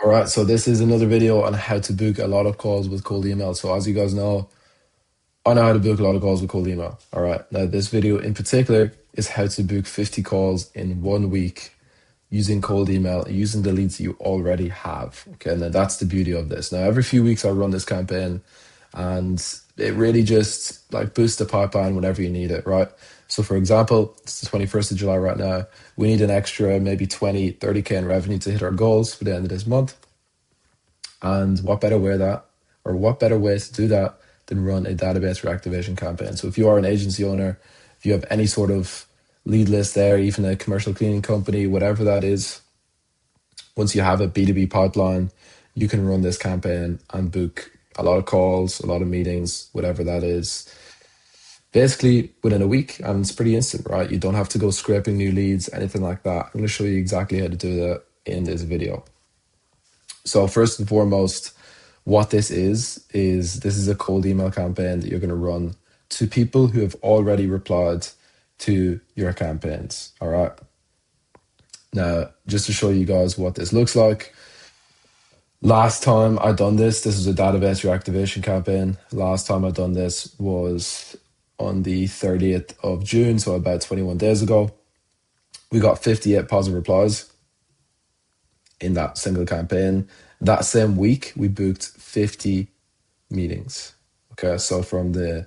All right, so this is another video on how to book a lot of calls with cold email. So as you guys know, I know how to book a lot of calls with cold email. All right, now this video in particular is how to book 50 calls in 1 week using cold email, using the leads you already have. Okay, now that's the beauty of this. Now every few weeks I run this campaign and it really just like boosts the pipeline whenever you need it, right? So for example, it's the 21st of July right now. We need an extra maybe 20, 30K in revenue to hit our goals for the end of this month. And what better way to do that than run a database reactivation campaign? So if you are an agency owner, if you have any sort of lead list there, even a commercial cleaning company, whatever that is, once you have a B2B pipeline, you can run this campaign and book a lot of calls, a lot of meetings, whatever that is, basically within a week. And it's pretty instant, right? You don't have to go scraping new leads, anything like that. I'm going to show you exactly how to do that in this video. So first and foremost, what this is a cold email campaign that you're going to run to people who have already replied to your campaigns. All right. Now, just to show you guys what this looks like. Last time I done this was a database reactivation campaign. Last time I done this was on the 30th of June, so about 21 days ago. We got 58 positive replies in that single campaign. That same week, we booked 50 meetings. Okay, so from the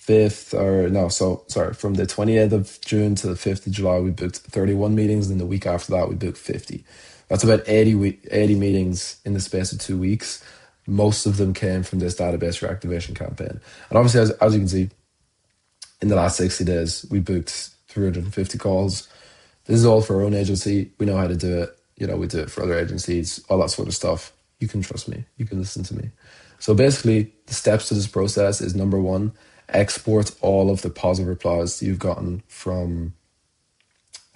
28th of June to the 5th of July, we booked 31 meetings. And the week after that, we booked 50. That's about 80 meetings in the space of 2 weeks. Most of them came from this database reactivation campaign. And obviously, as you can see, in the last 60 days, we booked 350 calls. This is all for our own agency. We know how to do it. You know, we do it for other agencies, all that sort of stuff. You can trust me. You can listen to me. So basically, the steps to this process is number one, export all of the positive replies you've gotten from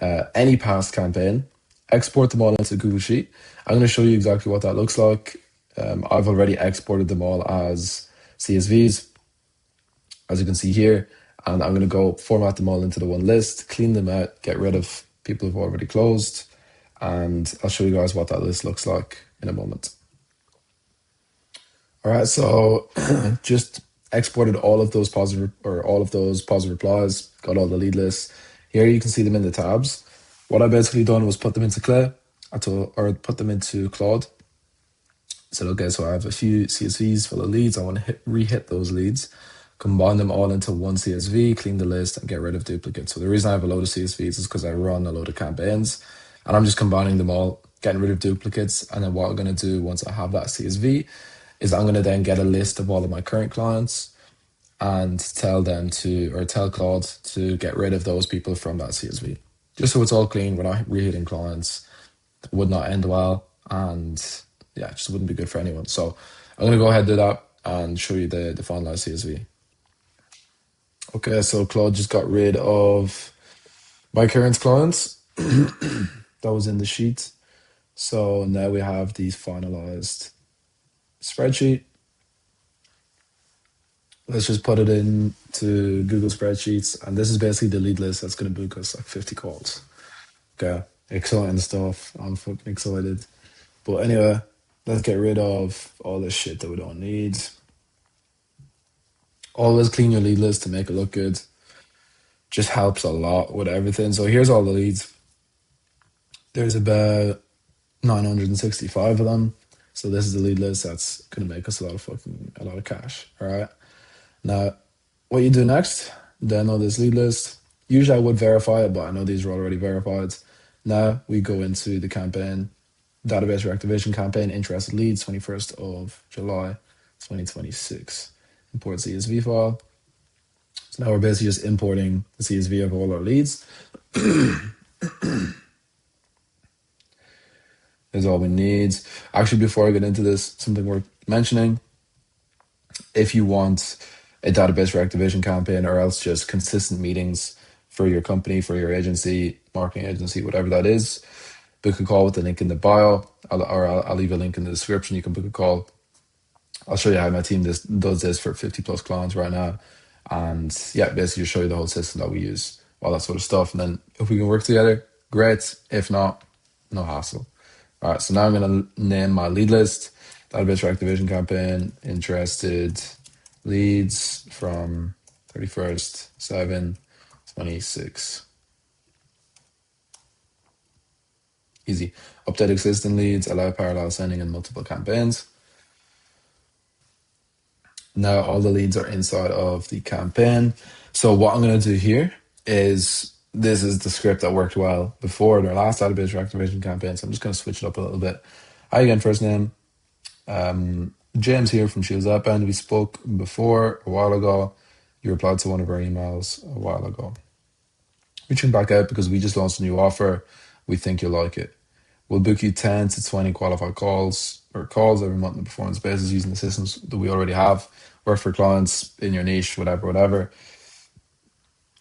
any past campaign. Export them all into Google Sheet. I'm going to show you exactly what that looks like. I've already exported them all as CSVs, as you can see here. And I'm going to go format them all into the one list, clean them out, get rid of people who've already closed. And I'll show you guys what that list looks like in a moment. All right, so just exported all of those positive replies, got all the lead lists. Here you can see them in the tabs. What I basically done was put them into put them into Claude. So okay, so I have a few CSVs full of leads. I want to re-hit those leads, combine them all into one CSV, clean the list, and get rid of duplicates. So the reason I have a load of CSVs is because I run a load of campaigns, and I'm just combining them all, getting rid of duplicates. And then what I'm going to do once I have that CSV is I'm going to then get a list of all of my current clients and tell Claude to get rid of those people from that CSV. Just so it's all clean, we're not re-hitting clients. It would not end well, and yeah, it just wouldn't be good for anyone. So I'm going to go ahead and do that and show you the finalized CSV. Okay, so Claude just got rid of my current clients. That was in the sheet. So now we have the finalized spreadsheet. Let's just put it into Google Spreadsheets. And this is basically the lead list that's going to book us like 50 calls. Okay, exciting stuff. I'm fucking excited. But anyway, let's get rid of all this shit that we don't need. Always clean your lead list to make it look good. Just helps a lot with everything. So here's all the leads. There's about 965 of them. So this is the lead list that's going to make us a lot of cash. All right. Now, what you do next, download this lead list. Usually I would verify it, but I know these are already verified. Now we go into the campaign, database reactivation campaign, interested leads, 21st of July, 2026. Import CSV file. So now we're basically just importing the CSV of all our leads. Is all we need. Actually, before I get into this, something worth mentioning. If you want a database reactivation campaign or else just consistent meetings for your company, for your agency, marketing agency, whatever that is, book a call with the link in the bio, I'll leave a link in the description. You can book a call. I'll show you how my team does this for 50 plus clients right now. And yeah, basically show you the whole system that we use, all that sort of stuff. And then if we can work together, great. If not, no hassle. All right, so now I'm going to name my lead list. Database reactivation campaign, interested leads from 31st, 7, 26. Easy. Update existing leads, allow parallel sending in multiple campaigns. Now all the leads are inside of the campaign. So what I'm going to do here is, this is the script that worked well before in our last database reactivation campaign. So I'm just going to switch it up a little bit. Hi again, first name. James here from Shields Outbound. We spoke before a while ago. You replied to one of our emails a while ago. Reaching back out because we just launched a new offer. We think you'll like it. We'll book you 10 to 20 qualified calls every month on a performance basis using the systems that we already have. Work for clients in your niche, whatever.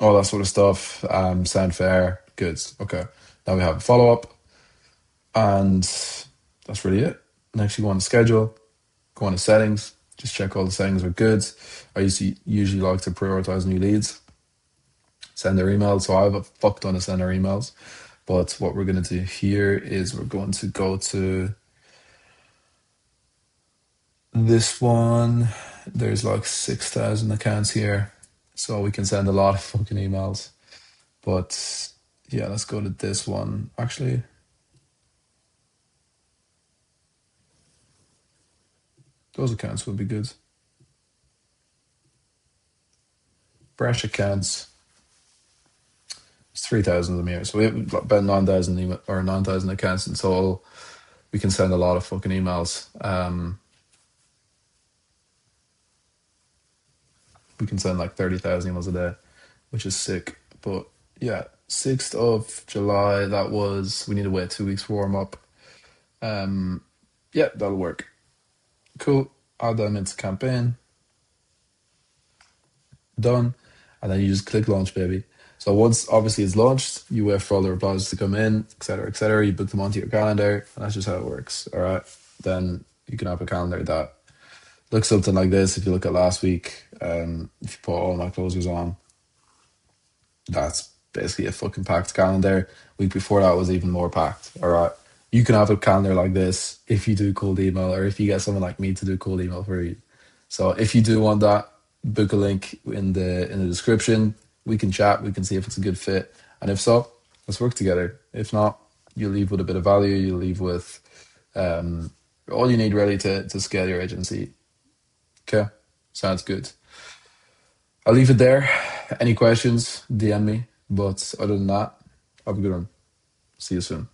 All that sort of stuff. Sound fair. Good. Okay. Now we have a follow up, and that's really it. Next, you go on to schedule, go on to settings, just check all the settings are good. I usually like to prioritize new leads, send their emails. So I have a fuck ton of sender emails. But what we're going to do here is we're going to go to this one. There's like 6,000 accounts here. So we can send a lot of fucking emails. But yeah, let's go to this one. Actually, those accounts would be good. Fresh accounts. It's 3,000 of them here. So we have about 9,000 or 9,000 accounts in total. We can send a lot of fucking emails. We can send like 30,000 emails a day, which is sick. But yeah, 6th of July, that was, we need to wait 2 weeks for warm up. Yeah, that'll work. Cool. Add them into campaign. Done. And then you just click launch, baby. So once obviously it's launched, you wait for all the replies to come in, etc., etc. You book them onto your calendar, and that's just how it works. All right. Then you can have a calendar that looks something like this. If you look at last week, if you put all my closers on, that's basically a fucking packed calendar. Week before that was even more packed. All right. You can have a calendar like this if you do cold email, or if you get someone like me to do cold email for you. So if you do want that, book a link in the description. We can chat. We can see if it's a good fit, and if so, let's work together. If not, you leave with a bit of value. You leave with all you need really to scale your agency. Okay, sounds good. I'll leave it there. Any questions, DM me. But other than that, have a good one. See you soon.